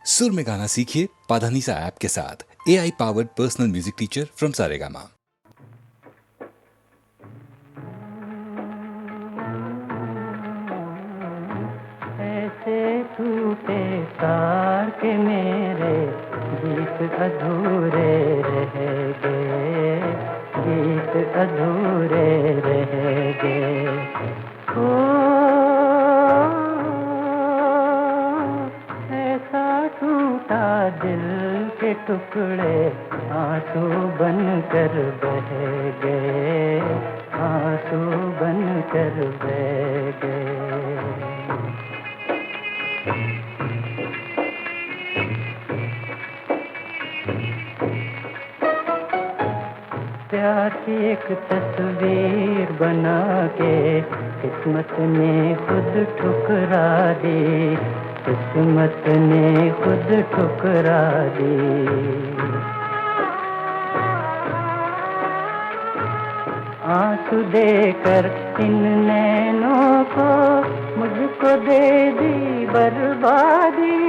सुर में गाना सीखिए पाधानीसा ऐप के साथ। AI powered personal music teacher from Saregama. ऐसे टूटे तार के मेरे गीत अधूरे रह गए, गीत अधूरे रह गए। ओ ऐसा टूटा दिल के टुकड़े आंसू बन कर बह गए, आंसू बन कर बह गए। प्यार की एक तस्वीर बना के किस्मत ने खुद ठुकरा दी, किस्मत ने खुद ठुकरा दी। आंसू देकर इन नैनों को मुझको दे दी बर्बादी,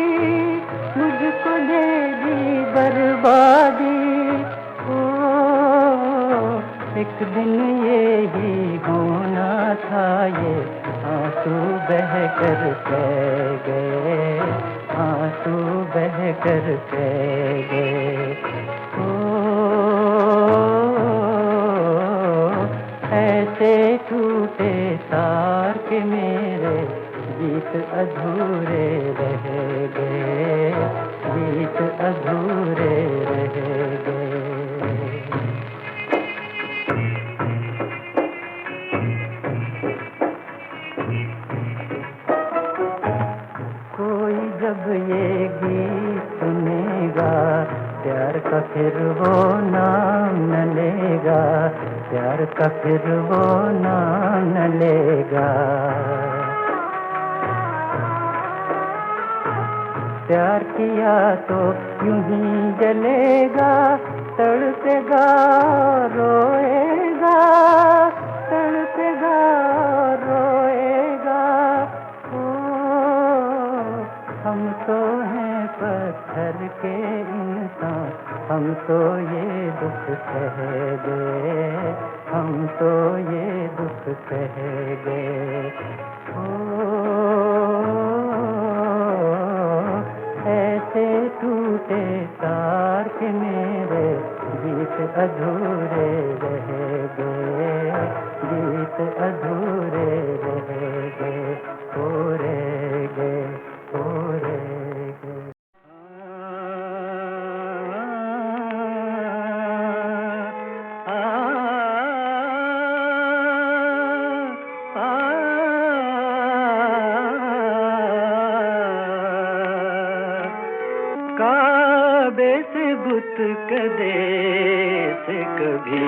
मुझको दे दी बर्बादी। एक दिन ये ही होना था, ये आंसू बह कर बह गए, आंसू बह कर बह गए। ऐसे टूटे तार के मेरे गीत अधूरे रह गए, गीत अधूरे रह गए। जब ये गीत सुनेगा प्यार का फिर वो नाम न लेगा, प्यार का फिर वो नाम न लेगा। प्यार किया तो यूं ही जलेगा, तड़पेगा रोएगा, तड़पेगा रोएगा। हम तो हैं पत्थर के इंसान, हम तो ये दुख सह गए, हम तो ये दुख सह गए। ऐसे टूटे तार के मेरे गीत अधूरे रह गए, गीत अधूरे रह गए, हो रह गए, हो रह गए। काबे से बुत कदे से कभी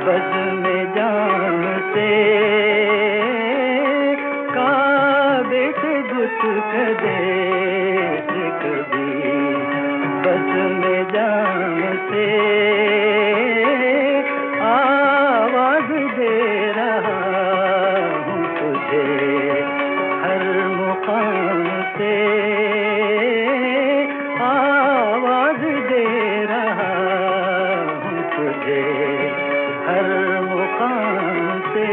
बज़ में जान से, काबे से बुत कदे से कभी बज़ में जान से। आवाज़ दे रहा हूँ तुझे हर मुकाम से, आवाज़ दे रहा हूँ तुझे हर मुकाम से।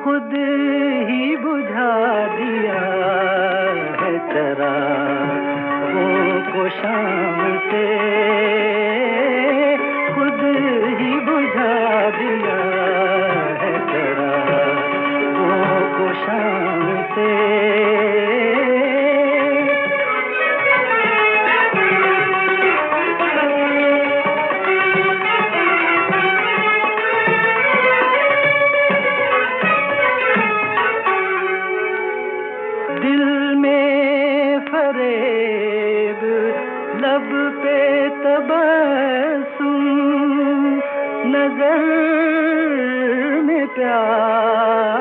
खुद ही बुझा दिया है चरागों को शाम से, खुद ही बुझा दिया है चरागों को शाम से। लब पे तबस्सुम, नजर में प्यार,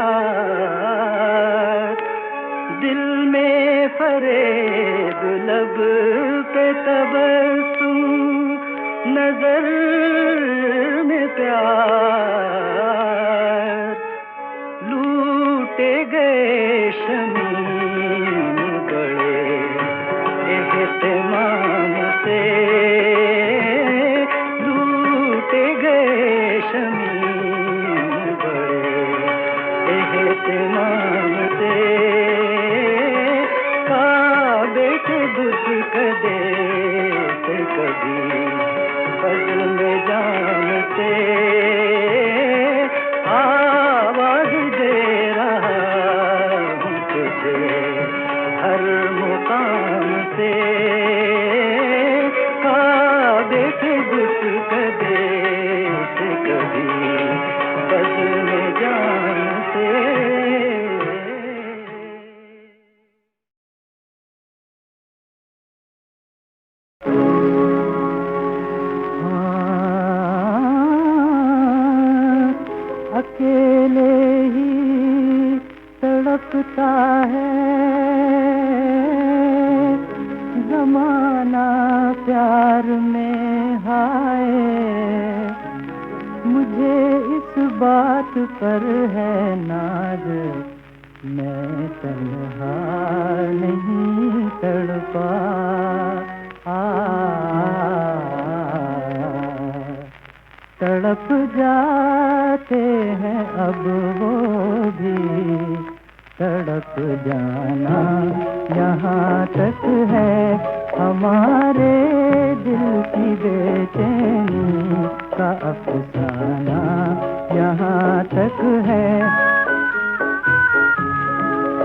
दिल में फरेब, लब पे तबस्सुम, नजर में प्यार, लूटे गए शमीम बड़े एहतिमाम से, लूटे गए शमीम बड़े एहतिमाम से। काबे के बुत कदे से कभी बज़्म जान से, आवाज दे रहा हूँ तुझे हर मुकाम से। काबे के बुत कदे से कभी बज़्म जान से। अकेले ही तड़पता है ज़माना प्यार में, हाय मुझे इस बात पर है नाज, मैं तन्हा नहीं तड़पा। तड़प जाते हैं अब वो भी, तड़प जाना यहाँ तक है हमारे दिल की बेचैनी का अफसाना, यहाँ तक है।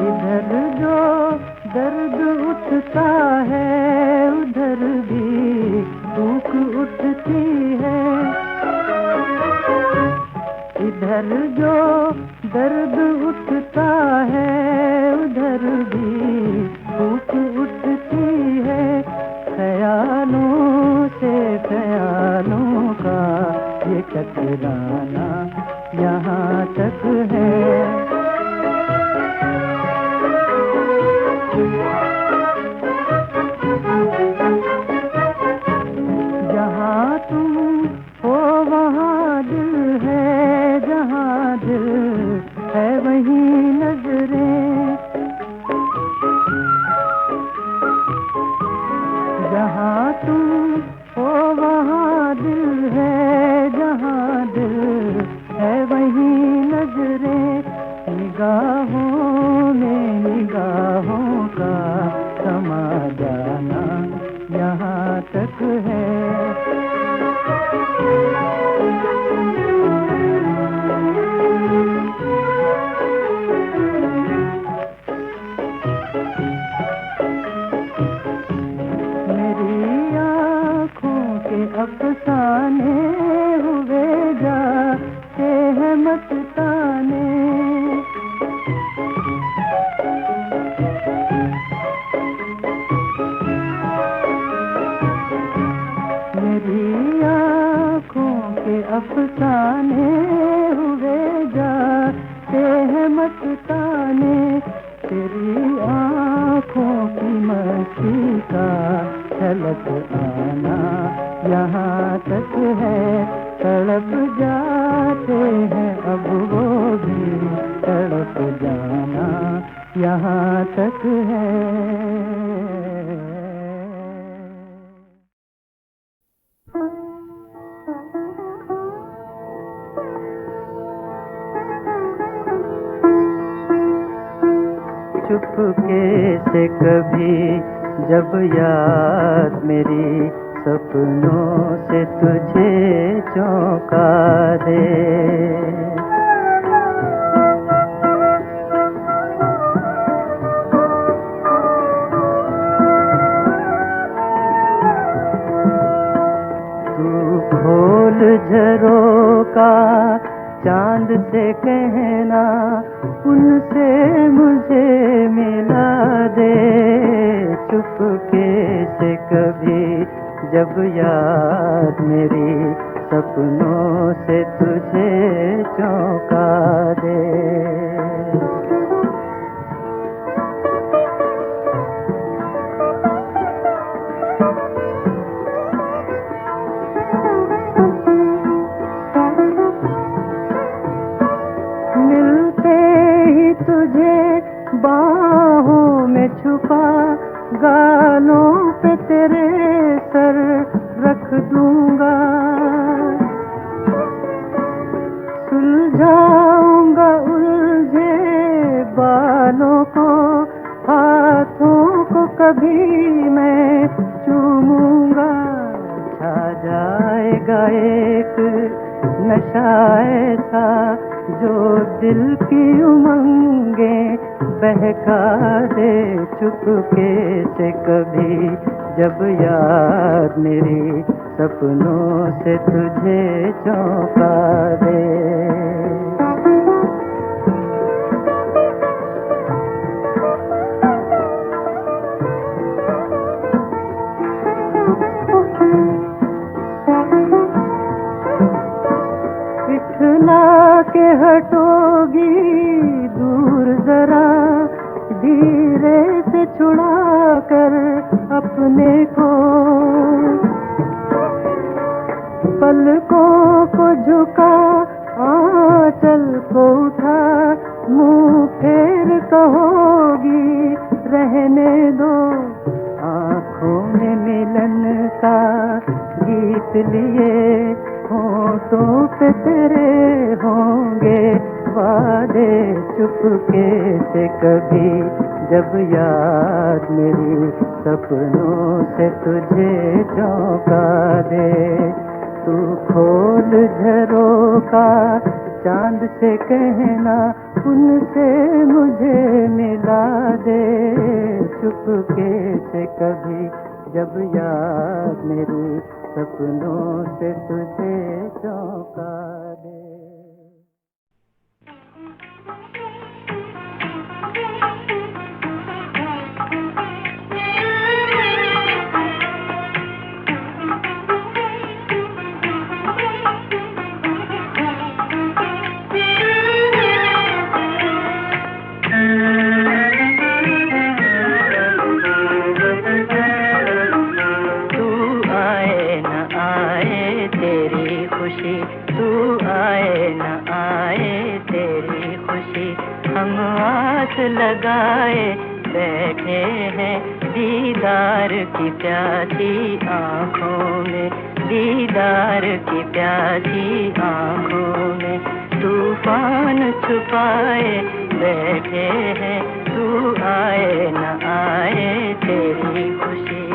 इधर जो दर्द उठता है उधर भी भूख उठती है, इधर जो दर्द उठता है उधर भी भूख उठती है। ख्यालों से ख्यालों का ये टकराना यहाँ तक है। जहाँ तुम हो वहाँ दिल है, जहाँ दिल है वहीं नजरें, जहाँ तुम हो वहाँ दिल है, जहाँ दिल है वहीं नजरें। निगाहों में निगाहों का समा जाना यहाँ तक है। मेरी आँखों के अफसाने हुए जाते हैं मस्ताने, मेरी आँखों के अफसाने हुए जाते हैं मस्ताने। तेरी आँखों की मस्ती का झलक आना यहाँ तक है। तड़प जाते हैं अब वो भी, तड़प जाना यहाँ तक है। चुपके से कभी जब याद मेरी सपनों से तुझे चौंका दे। तू खोल झरोका चांद से कहना उनसे मुझे मिला दे। चुपके से कभी जब याद मेरी सपनों से तुझे चौंका दे। तुझे बाहों में छुपा गालों पे तेरे सर रख दूंगा। सुलझाऊंगा उलझे बालों को, हाथों को कभी मैं चूमूंगा। छा जाएगा एक नशा ऐसा जो दिल की उमंगें बहका दे। चुपके से कभी जब याद मेरी सपनों से तुझे चौंका दे। इठला के हटोगी दूर जरा, धीरे से छुड़ा कर अपने को। पलकों को झुका आंचल को उठा, मुंह फेर कहोगी रहने दो। आँखों में मिलन का गीत लिए, होठों पे तेरे होंगे वादे। चुपके से कभी जब याद मेरी सपनों से तुझे चौंका दे। तू खोल झरोका चांद से कहना उनसे मुझे मिला दे। चुपके से कभी जब याद मेरी सपनों से तुझे चौंका दे। लगाए बैठे हैं दीदार की प्यासी आँखों में, दीदार की प्यासी आँखों में। तूफान छुपाए बैठे हैं, तू आए न आए तेरी खुशी।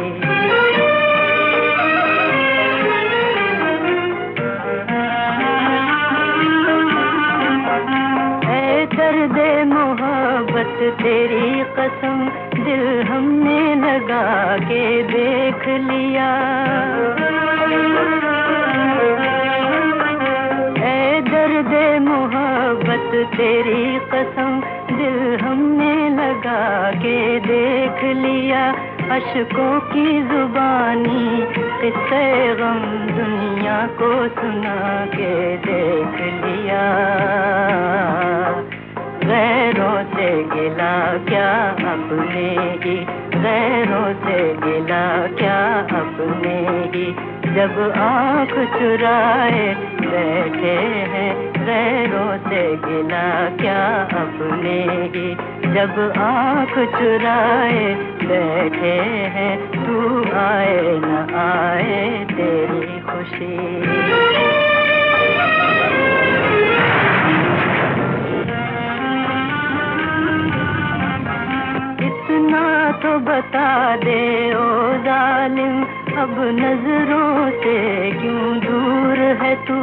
दर्दे मोहब्बत तेरी कसम दिल हमने लगा के देख लिया। ऐ दर्दे मोहब्बत तेरी कसम दिल हमने लगा के देख लिया। अश्कों की जुबानी किस्से गम दुनिया को सुना के देख लिया। गैरों से गिला क्या अपने ही, गैरों से गिला क्या अपने ही। जब आँख चुराए बैठे हैं, गैरों से गिला क्या अपने ही। जब आँख चुराए बैठे हैं, तू आए न आए तेरी खुशी। तो बता दे ओ जालिम, अब नजरों से क्यों दूर है तू।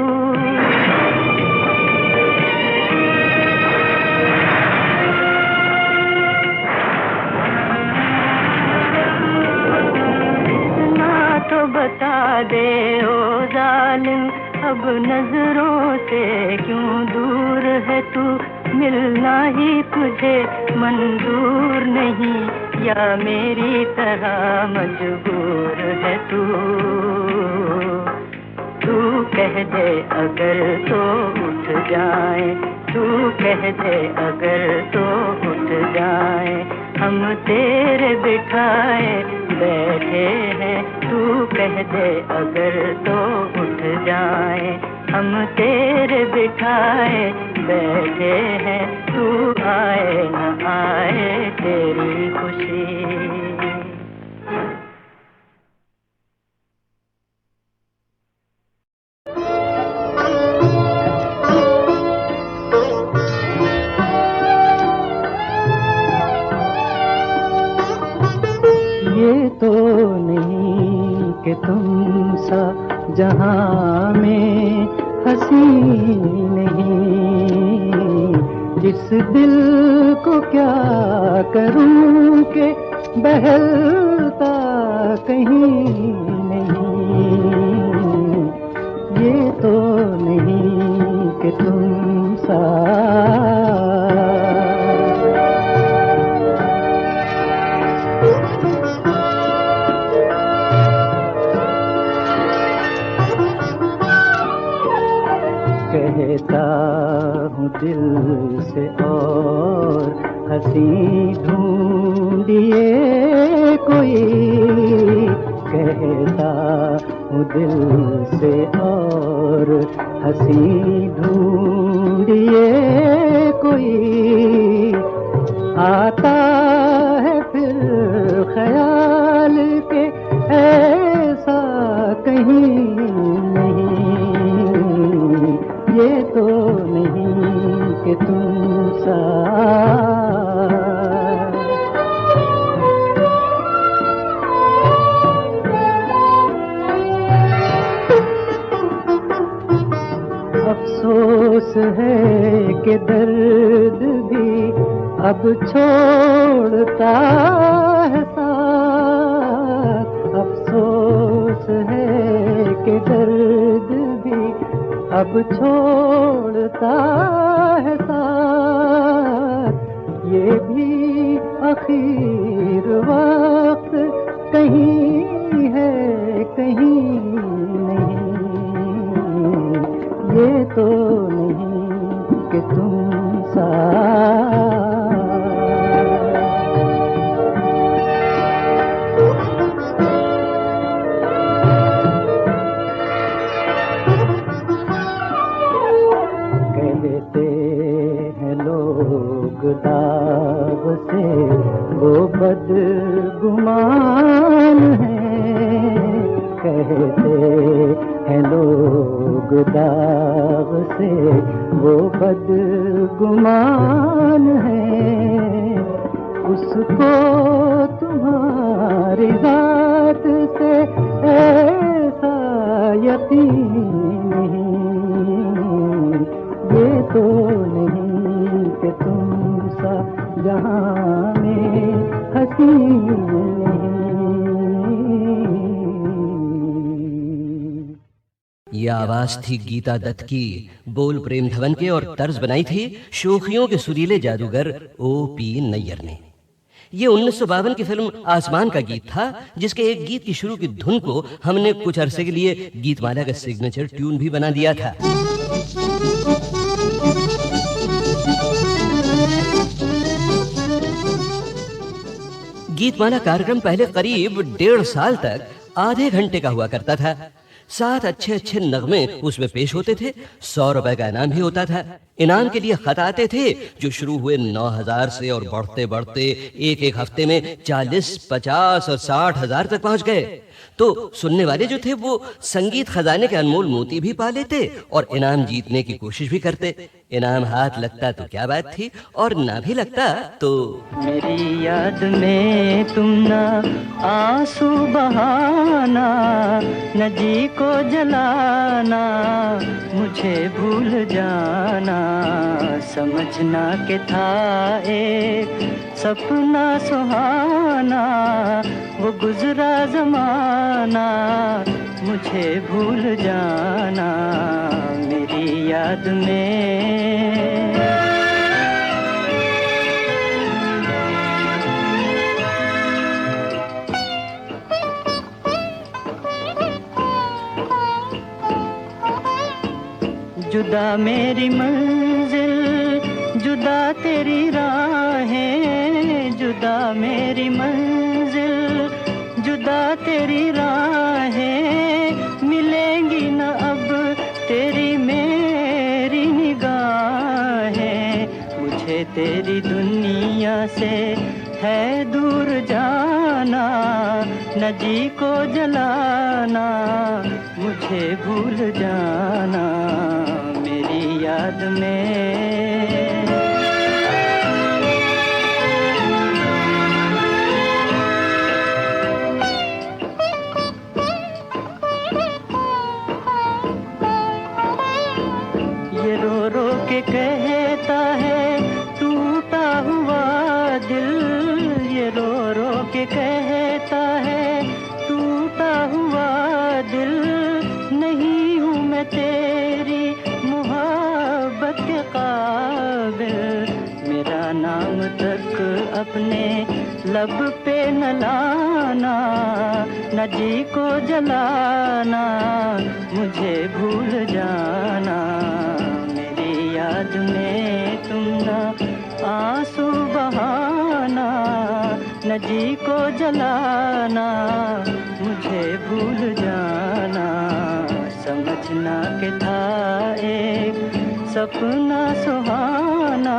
तो बता दे ओ जालिम, अब नजरों से क्यों दूर है तू। मिलना ही तुझे मंजूर नहीं, या मेरी तरह मजबूर है तू। तू कह दे अगर तो उठ जाए, तू कह दे अगर तो उठ जाए, हम तेरे बिठाए बैठे हैं। तू कह दे अगर तो उठ जाए, हम तेरे बिठाए बैठे हैं। तू आए न आए तेरी खुशी। ये तो नहीं कि तुम सा जहां में हंसी नहीं, जिस दिल को क्या करूं कि बहलता कहीं नहीं। ये तो नहीं कि तुम सा कहता हूँ दिल से और हंसी ढूंढिए कोई। कहता हूँ दिल से और हंसी ढूंढिए कोई। आता है फिर ख्याल के ऐसा कहीं नहीं। ये तो नहीं कि तुम सा अफसोस है कि दर्द भी अब छोड़ता है साथ। अफसोस है कि दर्द भी अब छोड़ता है साथ। ये भी आखिर वक्त कहीं है कहीं नहीं। ये तो नहीं कि तुम सा दाग से वो बदगुमान है। कहते हैं लोग दाग से वो बदगुमान है। उसको तुम्हारी जात से ऐसा यकीन नहीं। ये तो नहीं कि तुम सा जहां में हंसी नहीं। ये आवाज थी गीता दत्त की, बोल प्रेम धवन के और तर्ज बनाई थी शोखियों के सुरीले जादूगर O.P. नैयर ने। ये 1952 की फिल्म आसमान का गीत था, जिसके एक गीत की शुरू की धुन को हमने कुछ अरसे के लिए गीतमाला का सिग्नेचर ट्यून भी बना दिया था। गीतमाला कार्यक्रम पहले करीब 1.5 साल तक आधे घंटे का हुआ करता था। 7 अच्छे नगमे उसमें पेश होते थे। 100 रुपए का इनाम भी होता था। इनाम के लिए खत आते थे जो शुरू हुए 9,000 से और बढ़ते बढ़ते एक हफ्ते में 40, 50 और 60 हजार तक पहुंच गए। तो सुनने वाले जो थे वो संगीत खजाने के अनमोल मोती भी पा लेते और इनाम जीतने की कोशिश भी करते। इनाम हाथ लगता तो क्या बात थी, और ना भी लगता तो मेरी याद में तुम ना आंसू बहाना, न जी को जलाना, मुझे भूल जाना। समझना के था एक सपना सुहाना, वो गुजरा जमाना, मुझे भूल जाना मेरी याद में। जुदा मेरी मंजिल, जुदा तेरी राहें, जुदा मेरी मंजिल, जुदा तेरी राहें, मिलेंगी न अब तेरी मेरी निगाहें। मुझे तेरी दुनिया से है दूर जाना, न जी को जलाना, मुझे भूल जाना मेरी याद में। ये रो रो के कहता है टूटा हुआ दिल, ये रो रो के कहता है टूटा हुआ दिल। नहीं हूँ मैं तेरी मोहब्बत के काबिल, मेरा नाम तक अपने लब पे न लाना, न जी को जलाना, मुझे भूल जाना मेरी याद में तुम ना आंसू बहाना, न जी को जलाना, मुझे भूल जाना। समझना के था एक सपना सुहाना,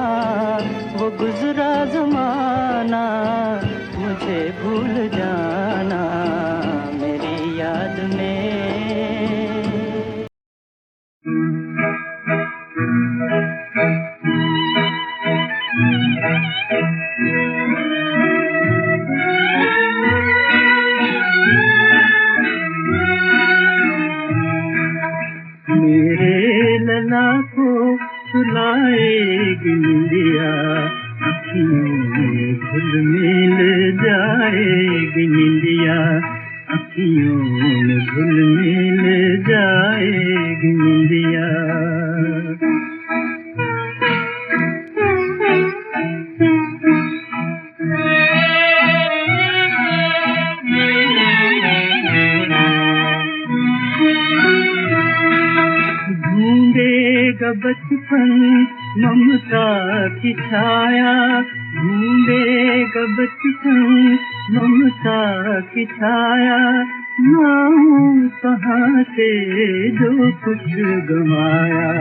वो गुजरा जमाना, मुझे भूल जाना मेरी याद में। मेरे लला को सुलाएगी निंदिया, अखियों में घुल मिल जाएगी निंदिया, अखियों में घुल मिल जाएगी निंदिया। ढूंढेगा बचपन ममता की छाया, ढूंढेगा बचपन ममता की छाया। लाऊं कहाँ से जो कुछ गंवाया,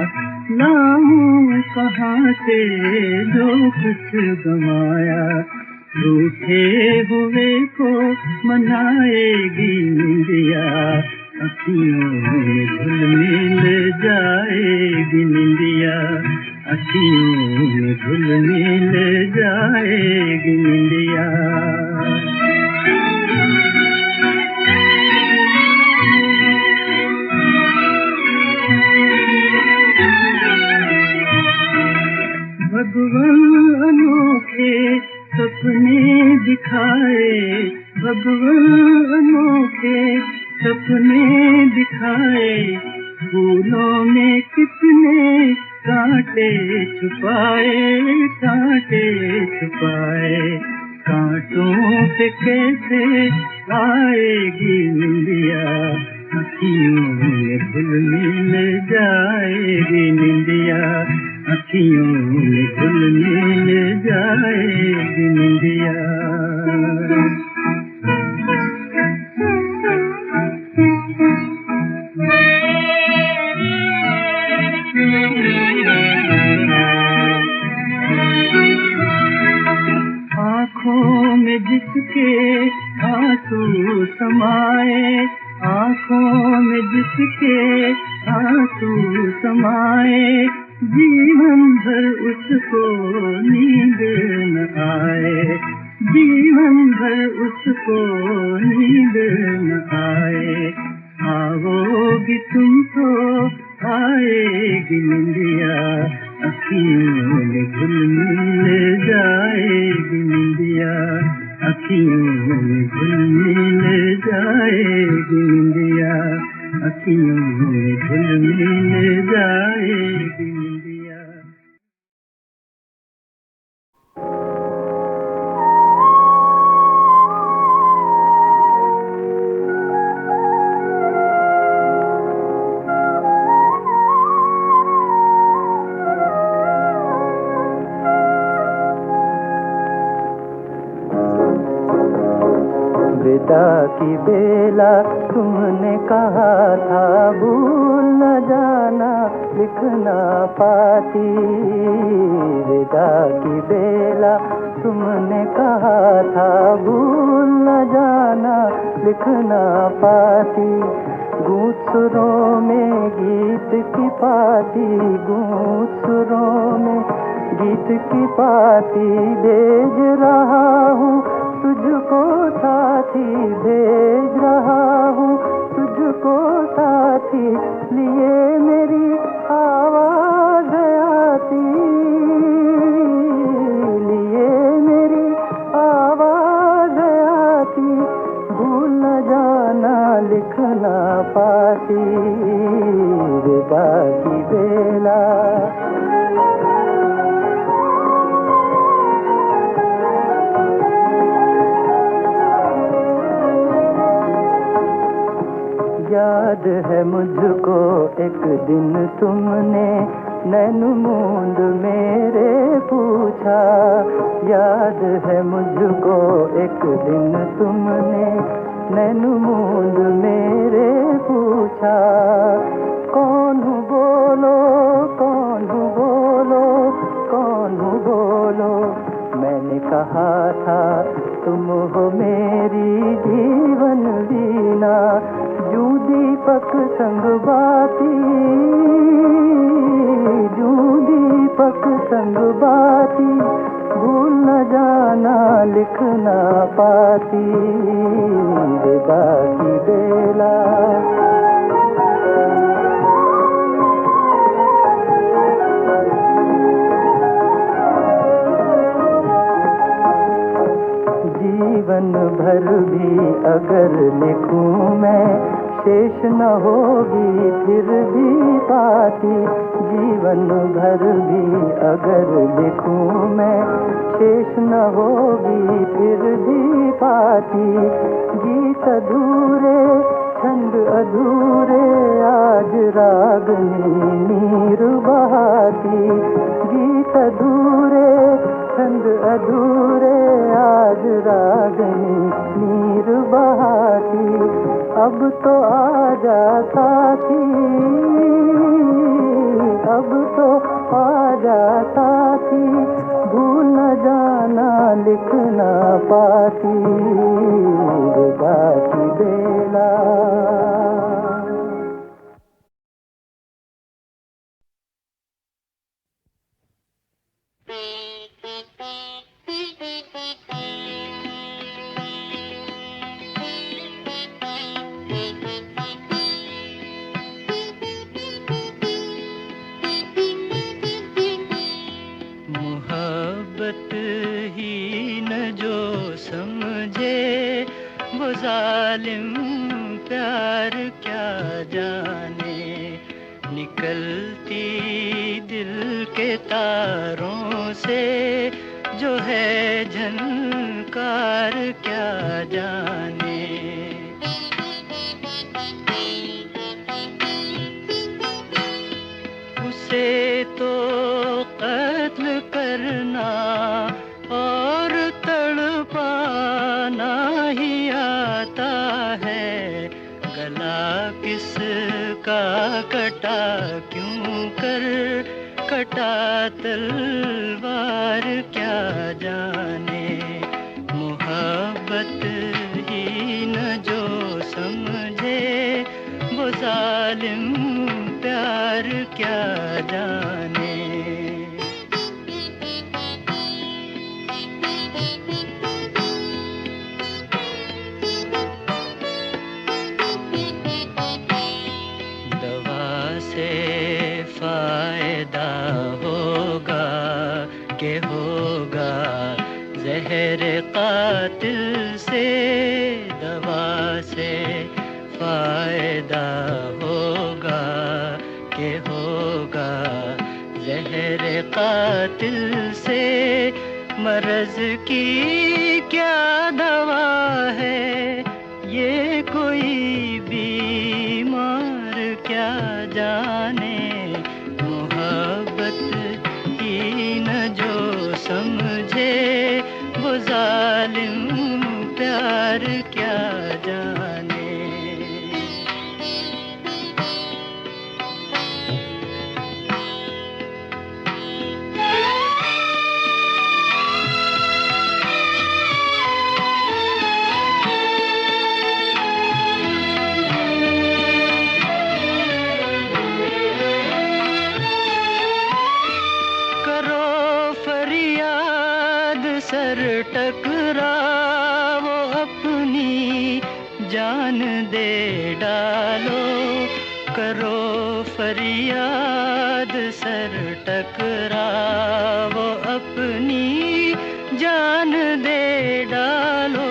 लाऊं कहाँ से जो कुछ गंवाया। रूठे हुए को मनाएगी निंदिया, अखियों में घुल मिल जाएगी निंदिया, अखियों में घुल मिल जाएगी निंदिया। भगवान अनोखे सपने दिखाए, भगवान अनोखे सपने दिखाए। फूलों में कितने कांटे छुपाए, कांटे छुपाए। कांटों पे कैसे आएगी निंदिया, अखियों में घुल मिल जाएगी निंदिया, अखियों में घुल मिल जाएगी निंदिया। आँखों में जिसके आंसू समाए, आँखों में जिसके आंसू समाए। जीवन भर उसको नींद न आए, जीवन भर उसको नींद न आए। आओगी तुम तो आएगी निंदिया, अखियों में घुल मिल जाएगी निंदिया, अखियों में घुल मिल जाएगी निंदिया, अखियों में घुल मिल जाएगी निंदिया। विदा की बेला तुमने कहा था भूल न जाना लिख ना पाती, विदा की बेला तुमने कहा था भूल न जाना लिख ना पाती। गूंज सुरों में गीत की पाती, गूंज सुरों में गीत की पाती भेज रहा हूँ तुझको साथी, भेज रहा हूँ तुझको साथी, लिए मेरी आवाज़ आती, लिए मेरी आवाज़ आती। भूल न जाना लिख ना पाती, विदा की बेला। याद है मुझको एक दिन तुमने नैन मूंद मेरे पूछा, याद है मुझको एक दिन तुमने नैन मूंद मेरे पूछा। कौन हूँ बोलो, कौन हूँ बोलो, कौन हूँ बोलो। मैंने कहा था तुम हो मेरी जीवन वीणा, जूं दीपक संग बाती, जूं दीपक संग बाती। भूल न जाना लिख ना पाती, विदा की बेला। जीवन भर भी अगर लिखूं मैं, शेष न होगी फिर भी पाती। जीवन भर भी अगर लिखूं मैं, शेष न होगी फिर भी पाती। गीत अधूरे छंद अधूरे आज रागनी नीर बहाती। गीत अधूरे छंद अधूरे आज रागनी नीर बहाती। अब तो आजा साथी, अब तो आजा साथी। भूल न जाना लिख ना पाती, विदा की बेला। मोहब्बत ही न जो समझे, वो जालिम प्यार क्या जाने। निकलती दिल के तारों से जो है झनकार क्या जाने। उसे तो कत्ल करना और तड़पाना ही आता है। गला किसका कटा क्यों कर कटा तलवार क्या जाने। मोहब्बत ही न जो समझे, वो जालिम प्यार क्या जाने। जहर कातिल से दवा से फायदा होगा के होगा। जहर कातिल से मर्ज की क्या दवा है, ये कोई बीमार क्या जाने। मोहब्बत ही न जो समझे वो जालिम प्यार क्या जाने। सर टकराओ अपनी जान दे डालो, करो फरियाद सर टकराओ अपनी जान दे डालो।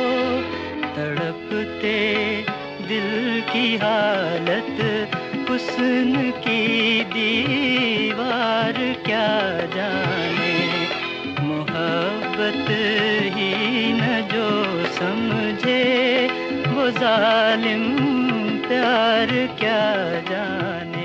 तड़पते दिल की हालत हुस्न की दीवार क्या जाने। मोहब्बत ही न जो समझे वो जालिम प्यार क्या जाने।